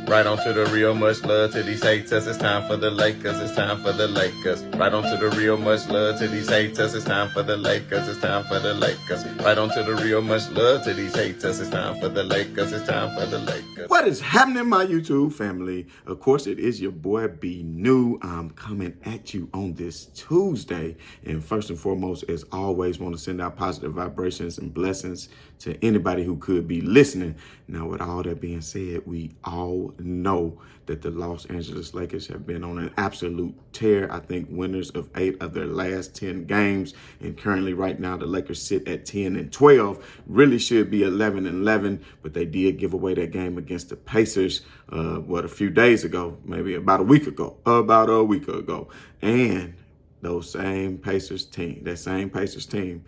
Right on to the real, much love to these haters. It's time for the Lakers. It's time for the Lakers. Right on to the real, much love to these haters. It's time for the Lakers. It's time for the Lakers. Right on to the real, much love to these haters. It's time for the Lakers. It's time for the Lakers. What is happening, my YouTube family? Of course, it is your boy B New. I'm coming at you on this Tuesday. And first and foremost, as always, want to send out positive vibrations and blessings to anybody who could be listening. Now, with all that being said, we all know that the Los Angeles Lakers have been on an absolute tear. I think winners of 8 of their last 10 games. And currently right now, the Lakers sit at 10-12. Really should be 11-11, but they did give away that game against the Pacers, a few days ago, maybe about a week ago. And that same Pacers team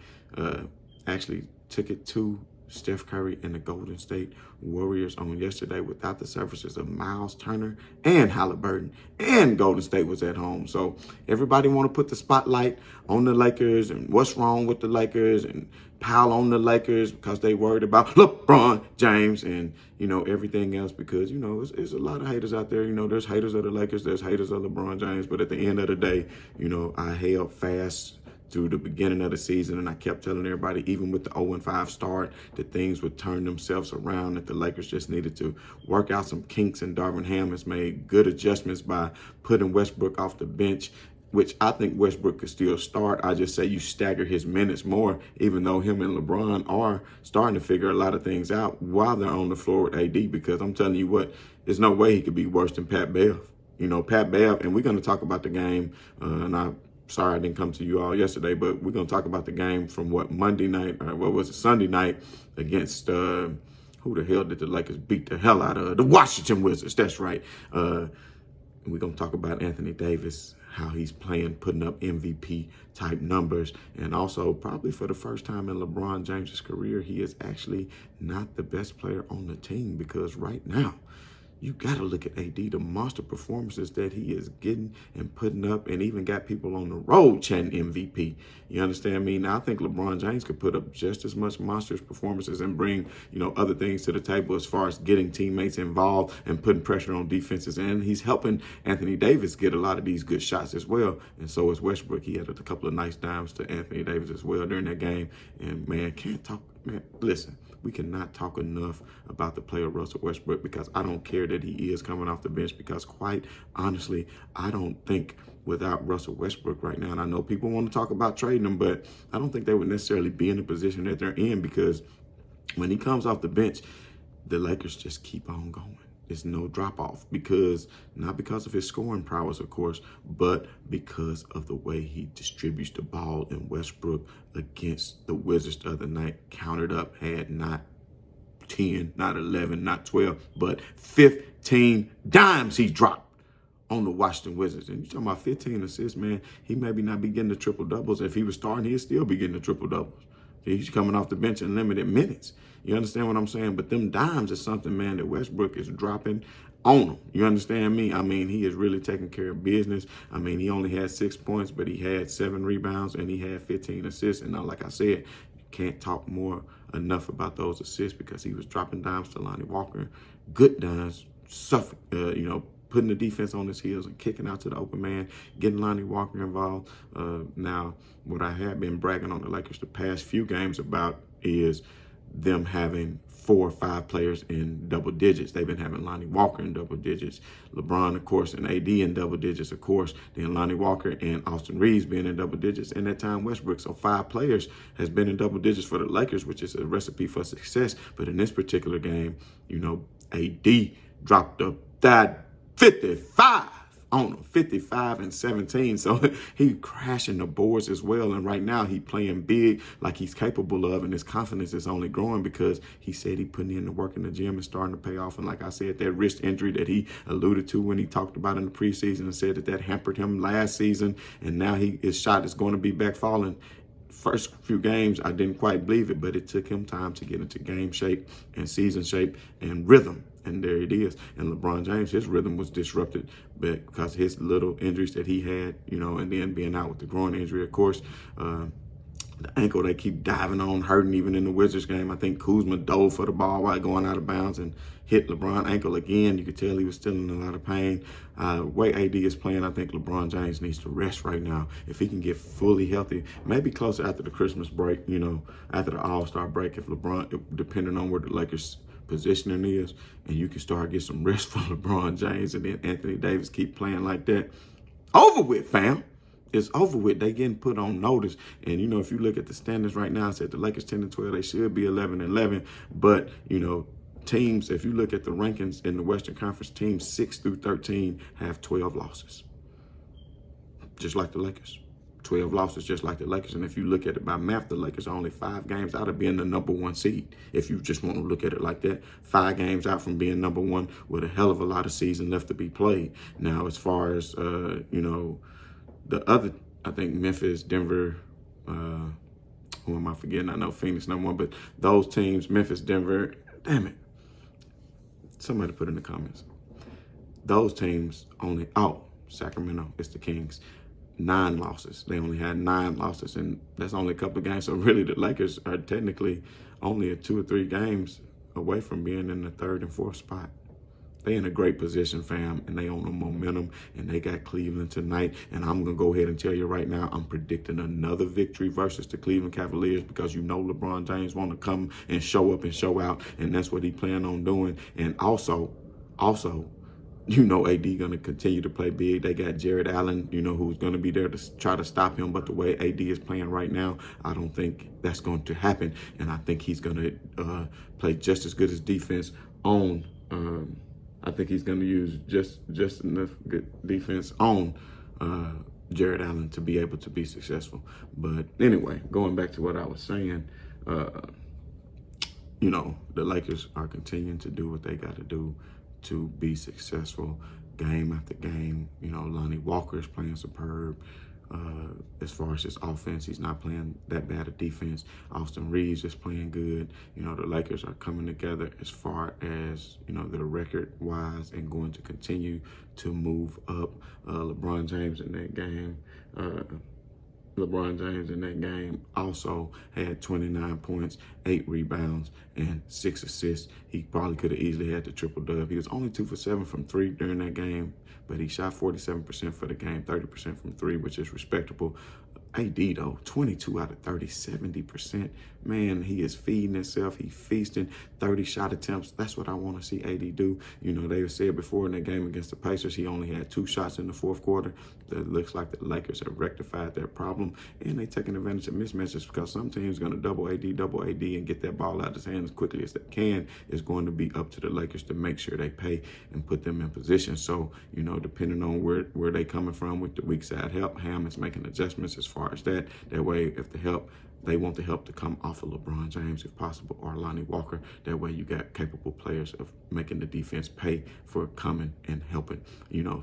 actually took it to Steph Curry and the Golden State Warriors on yesterday without the services of Miles Turner and Halliburton, and Golden State was at home. So everybody want to put the spotlight on the Lakers and what's wrong with the Lakers and pile on the Lakers because they worried about LeBron James and, everything else because, there's a lot of haters out there. There's haters of the Lakers, there's haters of LeBron James. But at the end of the day, I held fast through the beginning of the season, and I kept telling everybody, even with the 0-5 start, that things would turn themselves around, that the Lakers just needed to work out some kinks, and Darvin Ham has made good adjustments by putting Westbrook off the bench, which I think Westbrook could still start. I just say you stagger his minutes more, even though him and LeBron are starting to figure a lot of things out while they're on the floor with AD, because I'm telling you what, there's no way he could be worse than Pat Bev. Pat Bev, and we're going to talk about the game, Sorry I didn't come to you all yesterday, but we're going to talk about the game from Sunday night against, who the hell did the Lakers beat the hell out of? The Washington Wizards, that's right. And we're going to talk about Anthony Davis, how he's playing, putting up MVP-type numbers. And also, probably for the first time in LeBron James' career, he is actually not the best player on the team, because right now, you got to look at AD, the monster performances that he is getting and putting up, and even got people on the road chanting MVP. You understand me? Now, I think LeBron James could put up just as much monstrous performances and bring, other things to the table as far as getting teammates involved and putting pressure on defenses. And he's helping Anthony Davis get a lot of these good shots as well. And so is Westbrook. He had a couple of nice dimes to Anthony Davis as well during that game. And, listen. We cannot talk enough about the player Russell Westbrook, because I don't care that he is coming off the bench, because quite honestly, I don't think without Russell Westbrook right now, and I know people want to talk about trading him, but I don't think they would necessarily be in the position that they're in, because when he comes off the bench, the Lakers just keep on going. There's no drop off, not because of his scoring prowess, of course, but because of the way he distributes the ball. And Westbrook against the Wizards the other night countered up, had not 10, not 11, not 12, but 15 dimes he dropped on the Washington Wizards. And you're talking about 15 assists, man. He maybe not be getting the triple doubles. If he was starting, he'd still be getting the triple doubles. He's coming off the bench in limited minutes. You understand what I'm saying? But them dimes is something, man, that Westbrook is dropping on him. You understand me? He is really taking care of business. He only had 6 points, but he had 7 rebounds and he had 15 assists. And now, like I said, you can't talk more enough about those assists, because he was dropping dimes to Lonnie Walker, good dimes, putting the defense on his heels and kicking out to the open man, getting Lonnie Walker involved. Now, what I have been bragging on the Lakers the past few games about is them having 4 or 5 players in double digits. They've been having Lonnie Walker in double digits, LeBron, of course, and AD in double digits, of course, then Lonnie Walker and Austin Reeves being in double digits, and that time Westbrook. So 5 players has been in double digits for the Lakers, which is a recipe for success. But in this particular game, AD dropped that 55 on him, 55 and 17. So he crashing the boards as well. And right now he playing big like he's capable of, and his confidence is only growing because he said he putting in the work in the gym and starting to pay off. And like I said, that wrist injury that he alluded to when he talked about in the preseason and said that hampered him last season, and now his shot is going to be back falling. First few games, I didn't quite believe it, but it took him time to get into game shape and season shape and rhythm. And there it is. And LeBron James, his rhythm was disrupted because his little injuries that he had, and then being out with the groin injury, of course. The ankle they keep diving on, hurting even in the Wizards game. I think Kuzma dove for the ball while going out of bounds and hit LeBron ankle again. You could tell he was still in a lot of pain. Way AD is playing, I think LeBron James needs to rest right now. If he can get fully healthy, maybe closer after the Christmas break, after the All-Star break, if LeBron, depending on where the Lakers positioning is, and you can start get some rest for LeBron James, and then Anthony Davis keep playing like that. Over with, fam. It's over with. They getting put on notice. And, if you look at the standings right now, I said the Lakers 10-12, they should be 11-11. But, teams, if you look at the rankings in the Western Conference, teams 6 through 13 have 12 losses. Just like the Lakers. 12 losses just like the Lakers. And if you look at it by math, the Lakers are only 5 games out of being the number 1 seed. If you just want to look at it like that, 5 games out from being number 1 with a hell of a lot of season left to be played. Now, as far as, the other, I think Memphis, Denver, who am I forgetting? I know Phoenix number 1, but those teams, Memphis, Denver, damn it. Somebody put in the comments. Those teams only, Sacramento, it's the Kings. 9 losses. They only had 9 losses, and that's only a couple of games. So really the Lakers are technically only 2 or 3 games away from being in the 3rd and 4th spot. They in a great position, fam, and they on the momentum, and they got Cleveland tonight. And I'm going to go ahead and tell you right now, I'm predicting another victory versus the Cleveland Cavaliers because LeBron James want to come and show up and show out, and that's what he plan on doing. And also, AD going to continue to play big. They got Jared Allen, who's going to be there to try to stop him. But the way AD is playing right now, I don't think that's going to happen. And I think he's going to play just as good as defense on I think he's going to use just enough good defense on Jared Allen to be able to be successful. But anyway, going back to what I was saying, the Lakers are continuing to do what they got to do to be successful game after game. Lonnie Walker is playing superb. As far as his offense, he's not playing that bad of defense. Austin Reeves is playing good. The Lakers are coming together as far as, their record-wise and going to continue to move up. LeBron James in that game also had 29 points, 8 rebounds, and 6 assists. He probably could have easily had the triple-dub. He was only 2 for 7 from 3 during that game, but he shot 47% for the game, 30% from 3, which is respectable. AD, though, 22 out of 30, 70%. Man, he is feeding himself. He's feasting. 30 shot attempts. That's what I want to see AD do. They said before in that game against the Pacers, he only had 2 shots in the 4th quarter. It looks like the Lakers have rectified their problem, and they're taking advantage of mismatches because some teams are going to double AD, and get that ball out of his hand as quickly as they can. It's going to be up to the Lakers to make sure they pay and put them in position. So, depending on where they coming from with the weak side help, Ham is making adjustments as far as that. That way, if they want the help to come off of LeBron James if possible, or Lonnie Walker. That way you got capable players of making the defense pay for coming and helping.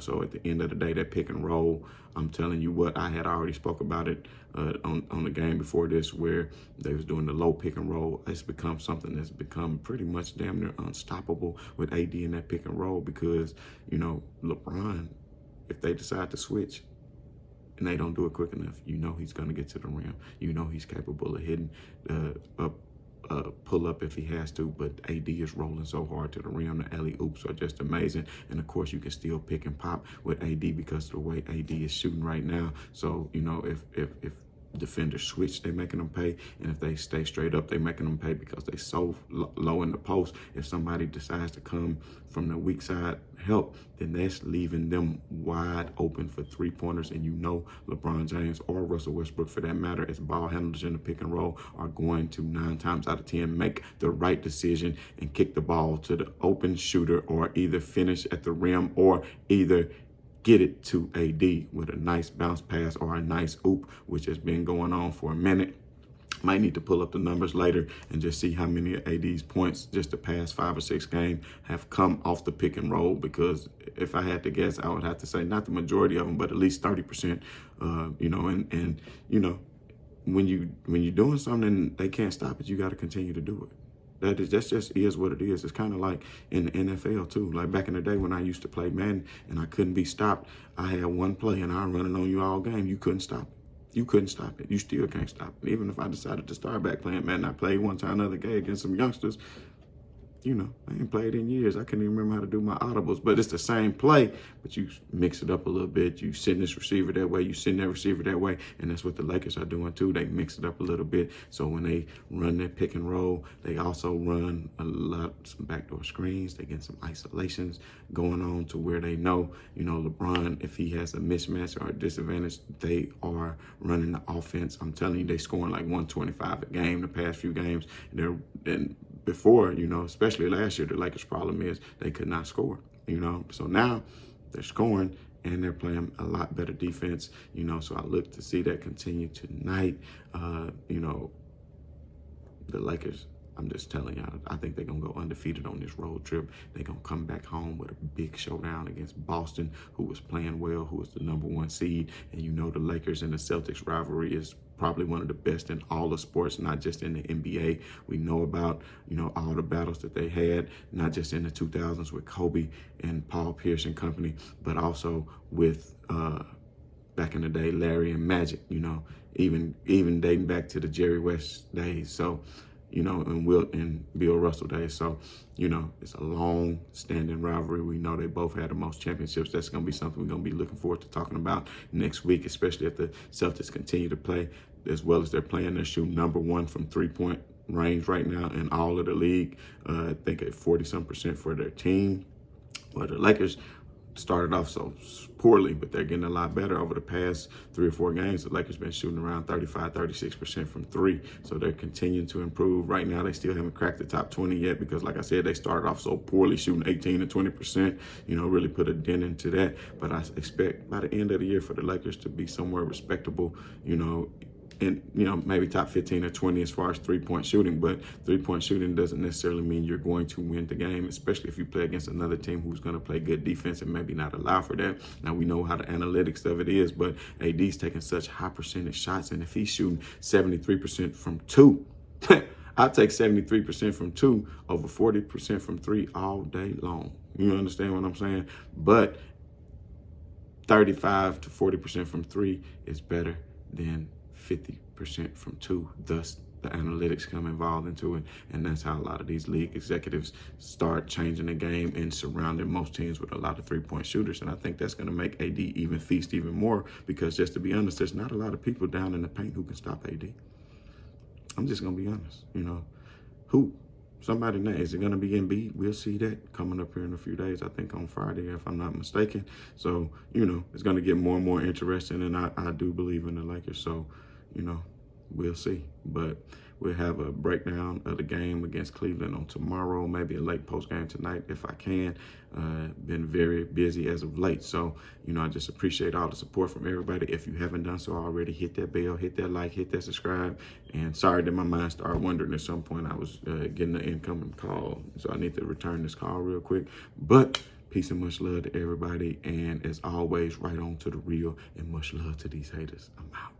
So at the end of the day, that pick and roll, I'm telling you what, I had already spoke about it on the game before this where they was doing the low pick and roll. It's become something that's become pretty much damn near unstoppable with AD in that pick and roll because, LeBron, if they decide to switch, and they don't do it quick enough, he's going to get to the rim. He's capable of hitting pull up if he has to, but AD is rolling so hard to the rim. The alley oops are just amazing. And of course, you can still pick and pop with AD because of the way AD is shooting right now. So, if defenders switch, they're making them pay. And if they stay straight up, they're making them pay because they so low in the post. If somebody decides to come from the weak side help, then that's leaving them wide open for 3-pointers. And LeBron James or Russell Westbrook, for that matter, as ball handlers in the pick and roll, are going to 9 times out of 10 make the right decision and kick the ball to the open shooter or either finish at the rim or either get it to AD with a nice bounce pass or a nice oop, which has been going on for a minute. Might need to pull up the numbers later and just see how many of AD's points just the past 5 or 6 games have come off the pick and roll, because if I had to guess, I would have to say not the majority of them, but at least 30%, when you're doing something they can't stop it, you got to continue to do it. That's just is what it is. It's kind of like in the NFL too. Like back in the day when I used to play Madden and I couldn't be stopped, I had one play and I run it on you all game. You couldn't stop it. You couldn't stop it. You still can't stop it. Even if I decided to start back playing, man, I played one time the other day against some youngsters. You know, I ain't played in years. I couldn't even remember how to do my audibles, but it's the same play, but you mix it up a little bit. You send this receiver that way, you send that receiver that way, and that's what the Lakers are doing too. They mix it up a little bit. So when they run their pick and roll, they also run some backdoor screens. They get some isolations going on to where they know, you know, LeBron, if he has a mismatch or a disadvantage, they are running the offense. I'm telling you, they scoring like 125 a game the past few games. And before, you know, especially last year, the Lakers' problem is they could not score, you know. So now they're scoring and they're playing a lot better defense, you know. So I look to see that continue tonight. You know, the Lakers, I'm just telling y'all, I think they're going to go undefeated on this road trip. They're going to come back home with a big showdown against Boston, who was playing well, who was the #1 seed. And you know the Lakers and the Celtics rivalry is probably one of the best in all the sports, not just in the NBA. We know about, you know, all the battles that they had, not just in the 2000s with Kobe and Paul Pierce and company, but also with back in the day, Larry and Magic, you know, even dating back to the Jerry West days. So, you know, and Wilt and Bill Russell days. So, you know, it's a long-standing rivalry. We know they both had the most championships. That's going to be something we're going to be looking forward to talking about next week, especially if the Celtics continue to play as well as they're playing. They're shooting #1 from three-point range right now in all of the league. I think at 40-some% for their team. Well, the Lakers started off so poorly, but they're getting a lot better over the past 3 or 4 games. The Lakers been shooting around 35-36% from 3, so they're continuing to improve. Right now, they still haven't cracked the top 20 yet because, like I said, they started off so poorly, shooting 18 to 20%, you know, really put a dent into that. But I expect by the end of the year for the Lakers to be somewhere respectable, you know, and, you know, maybe top 15 or 20 as far as three-point shooting. But three-point shooting doesn't necessarily mean you're going to win the game, especially if you play against another team who's going to play good defense and maybe not allow for that. Now, we know how the analytics of it is, but AD's taking such high percentage shots, and if he's shooting 73% from 2, I take 73% from 2 over 40% from 3 all day long. You understand what I'm saying? But 35 to 40% from 3 is better than 50% from 2, thus the analytics come involved into it, and that's how a lot of these league executives start changing the game and surrounding most teams with a lot of three-point shooters. And I think that's going to make AD even feast even more, because just to be honest, there's not a lot of people down in the paint who can stop AD. I'm just going to be honest, you know. Somebody now, is it going to be Embiid? We'll see that coming up here in a few days, I think on Friday, if I'm not mistaken. So, you know, it's going to get more and more interesting, and I do believe in the Lakers. So, you know, we'll see. But we'll have a breakdown of the game against Cleveland on tomorrow, maybe a late post game tonight if I can. Been very busy as of late. So, you know, I just appreciate all the support from everybody. If you haven't done so already, hit that bell, hit that like, hit that subscribe. And sorry that my mind started wandering at some point. I was getting an incoming call, so I need to return this call real quick. But peace and much love to everybody. And as always, right on to the real, and much love to these haters. I'm out.